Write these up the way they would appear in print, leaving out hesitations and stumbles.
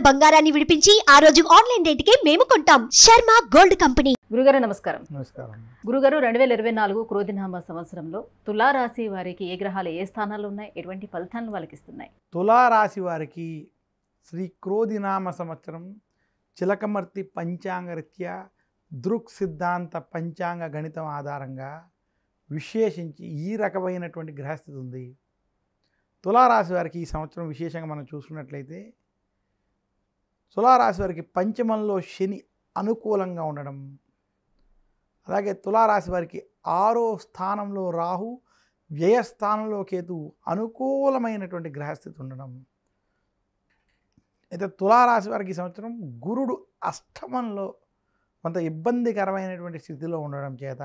బంగారాన్ని విడిపించి ఆ రోజు ఆన్లైన్ రేటుకే మేము కొంటాం. Sharma gold company. గురుగారు నమస్కారం. నమస్కారం. గురుగారు 2024 క్రోధినామ సంవత్సరంలో తులారాశి వారికి ఏ గ్రహాలు ఏ స్థానాల్లో ఉన్నాయి, ఎటువంటి ఫలితాలను వాళ్ళకి ఇస్తున్నాయి? తులారాశి వారికి శ్రీ క్రోధినామ సంవత్సరం చిలకమర్తి పంచాంగరీత్యా దృక్ సిద్ధాంత పంచాంగ గణితం ఆధారంగా విశేషించి ఈ రకమైనటువంటి గ్రహస్థితి ఉంది. తులారాశి వారికి ఈ సంవత్సరం విశేషంగా మనం చూసుకున్నట్లయితే తులారాశి వారికి పంచమంలో శని అనుకూలంగా ఉండడం, అలాగే తులారాశి వారికి 6వ స్థానంలో రాహు, వ్యయస్థానంలో కేతు అనుకూలమైనటువంటి గ్రహస్థితి ఉండడం. అయితే తులారాశి వారికి ఈ సంవత్సరం గురుడు అష్టమంలో కొంత ఇబ్బందికరమైనటువంటి స్థితిలో ఉండడం చేత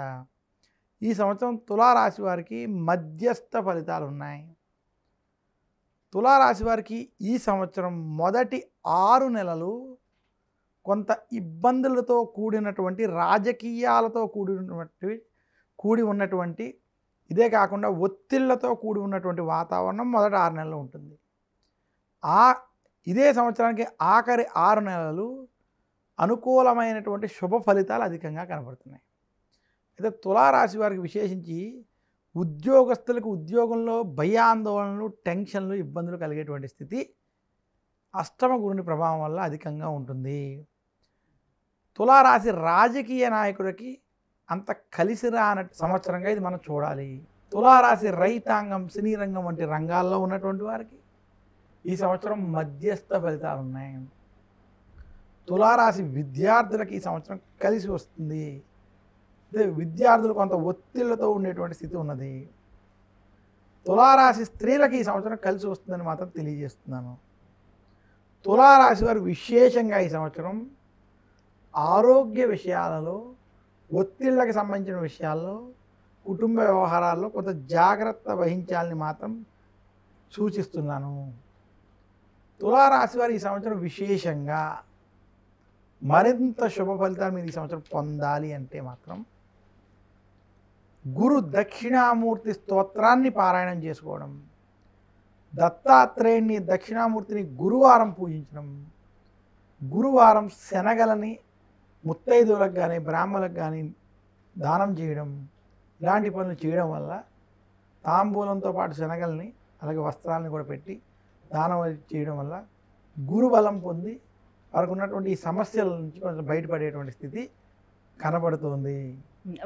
ఈ సంవత్సరం తులారాశి వారికి మధ్యస్థ ఫలితాలు ఉన్నాయి. తులారాశి వారికి ఈ సంవత్సరం మొదటి 6 నెలలు కొంత ఇబ్బందులతో కూడినటువంటి రాజకీయాలతో కూడి ఉన్నటువంటి ఇదే కాకుండా ఒత్తిళ్లతో కూడి ఉన్నటువంటి వాతావరణం మొదటి 6 నెలలు ఉంటుంది. ఇదే సంవత్సరానికి ఆఖరి 6 నెలలు అనుకూలమైనటువంటి శుభ ఫలితాలు అధికంగా కనబడుతున్నాయి. అయితే తులారాశి వారికి విశేషించి ఉద్యోగస్తులకు ఉద్యోగంలో భయాందోళనలు, టెన్షన్లు, ఇబ్బందులు కలిగేటువంటి స్థితి అష్టమ గురుని ప్రభావం వల్ల అధికంగా ఉంటుంది. తులారాశి రాజకీయ నాయకుడికి అంత కలిసి రాని సంవత్సరంగా ఇది మనం చూడాలి. తులారాశి రైతాంగం, సినీ రంగం వంటి రంగాల్లో ఉన్నటువంటి వారికి ఈ సంవత్సరం మధ్యస్థ ఫలితాలు ఉన్నాయి. తులారాశి విద్యార్థులకు ఈ సంవత్సరం కలిసి వస్తుంది. అదే విద్యార్థులు కొంత ఒత్తిళ్లతో ఉండేటువంటి స్థితి ఉన్నది. తులారాశి స్త్రీలకు ఈ సంవత్సరం కలిసి వస్తుందని మాత్రం తెలియజేస్తున్నాను. తులారాశి వారు విశేషంగా ఈ సంవత్సరం ఆరోగ్య విషయాలలో, ఒత్తిళ్లకు సంబంధించిన విషయాల్లో, కుటుంబ వ్యవహారాల్లో కొంత జాగ్రత్త వహించాలని మాత్రం సూచిస్తున్నాను. తులారాశి వారు ఈ సంవత్సరం విశేషంగా మరింత శుభ ఫలితాలు మీరు ఈ సంవత్సరం పొందాలి అంటే మాత్రం గురు దక్షిణామూర్తి స్తోత్రాన్ని పారాయణం చేసుకోవడం, దత్తాత్రేయుని దక్షిణామూర్తిని గురువారం పూజించడం, గురువారం శనగలని ముత్తైదువులకు కానీ బ్రాహ్మణులకు కానీ దానం చేయడం, ఇలాంటి పనులు చేయడం వల్ల తాంబూలంతో పాటు శనగల్ని అలాగే వస్త్రాలని కూడా పెట్టి దానం చేయడం వల్ల గురుబలం పొంది వారికి ఉన్నటువంటి ఈ సమస్యల నుంచి కొంచెం బయటపడేటువంటి స్థితి కనబడుతుంది.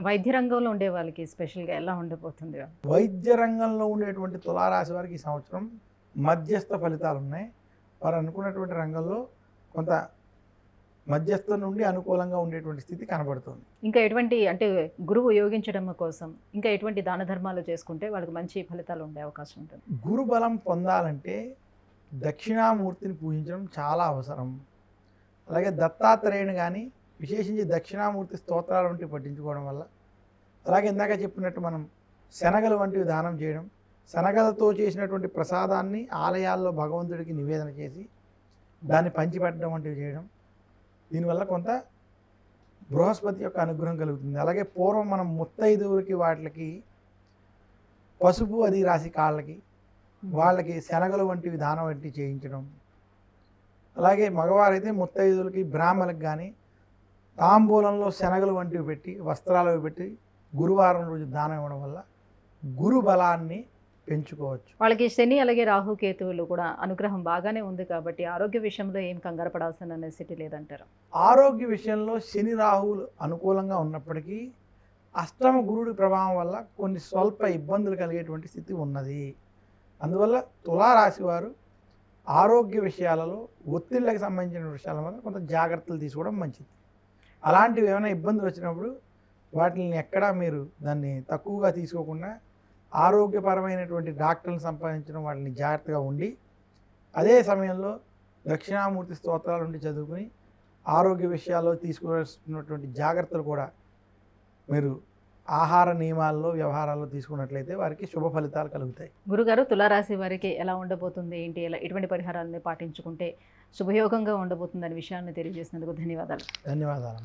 వైద్య రంగంలో ఉండే వాళ్ళకి స్పెషల్గా ఎలా ఉండబోతుంది? వైద్య రంగంలో ఉండేటువంటి తులారాశి వారికి ఈ సంవత్సరం మధ్యస్థ ఫలితాలు ఉన్నాయి. వారు అనుకున్నటువంటి రంగంలో కొంత మధ్యస్థ నుండి అనుకూలంగా ఉండేటువంటి స్థితి కనబడుతుంది. ఇంకా ఎటువంటి అంటే గురువు యోగించడం కోసం ఇంకా ఎటువంటి దాన ధర్మాలు చేసుకుంటే వాళ్ళకి మంచి ఫలితాలు ఉండే అవకాశం ఉంటుంది? గురు బలం పొందాలంటే దక్షిణామూర్తిని పూజించడం చాలా అవసరం. అలాగే దత్తాత్రేయుని కానీ విశేషించి దక్షిణామూర్తి స్తోత్రాలు వంటివి పఠించుకోవడం వల్ల, అలాగే ఇందాక చెప్పినట్టు మనం శనగలు వంటివి దానం చేయడం, శనగలతో చేసినటువంటి ప్రసాదాన్ని ఆలయాల్లో భగవంతుడికి నివేదన చేసి దాన్ని పంచిపెట్టడం వంటివి చేయడం, దీనివల్ల కొంత బృహస్పతి యొక్క అనుగ్రహం కలుగుతుంది. అలాగే పూర్వం మనం ముత్తైదువులకి వాటికి పసుపు అది రాసి కాళ్ళకి వాళ్ళకి శనగలు వంటివి దానం వంటివి చేయించడం, అలాగే మగవారైతే ముత్తైదువులకి బ్రాహ్మణులకు కానీ తాంబూలంలో శనగలు వంటివి పెట్టి వస్త్రాలు పెట్టి గురువారం రోజు దానం ఇవ్వడం వల్ల గురు బలాన్ని పెంచుకోవచ్చు. వాళ్ళకి శని అలాగే రాహు కేతువులు కూడా అనుగ్రహం బాగానే ఉంది కాబట్టి ఆరోగ్య విషయంలో ఏం కంగారు పడాల్సిన నెసిటీ లేదంటారు? ఆరోగ్య విషయంలో శని రాహువులు అనుకూలంగా ఉన్నప్పటికీ అష్టమ గురుడి ప్రభావం వల్ల కొన్ని స్వల్ప ఇబ్బందులు కలిగేటువంటి స్థితి ఉన్నది. అందువల్ల తులారాశి వారు ఆరోగ్య విషయాలలో, ఒత్తిళ్ళకి సంబంధించిన విషయాల వల్ల కొంత జాగ్రత్తలు తీసుకోవడం మంచిది. అలాంటివి ఏమైనా ఇబ్బందులు వచ్చినప్పుడు వాటిని ఎక్కడా మీరు దాన్ని తక్కువగా తీసుకోకుండా ఆరోగ్యపరమైనటువంటి డాక్టర్లను సంపాదించడం, వాటిని జాగ్రత్తగా ఉండి అదే సమయంలో దక్షిణామూర్తి స్తోత్రాల నుండి చదువుకుని ఆరోగ్య విషయాల్లో తీసుకోవాల్సినటువంటి జాగ్రత్తలు కూడా మీరు ఆహార నియమాల్లో, వ్యవహారాల్లో తీసుకున్నట్లయితే వారికి శుభ ఫలితాలు కలుగుతాయి. గురుగారు, తులారాశి వారికి ఎలా ఉండబోతుంది, ఏంటి, ఎటువంటి పరిహారాలను పాటించుకుంటే శుభయోగంగా ఉండబోతుందనే విషయాన్ని తెలియజేసినందుకు ధన్యవాదాలు. ధన్యవాదాలు.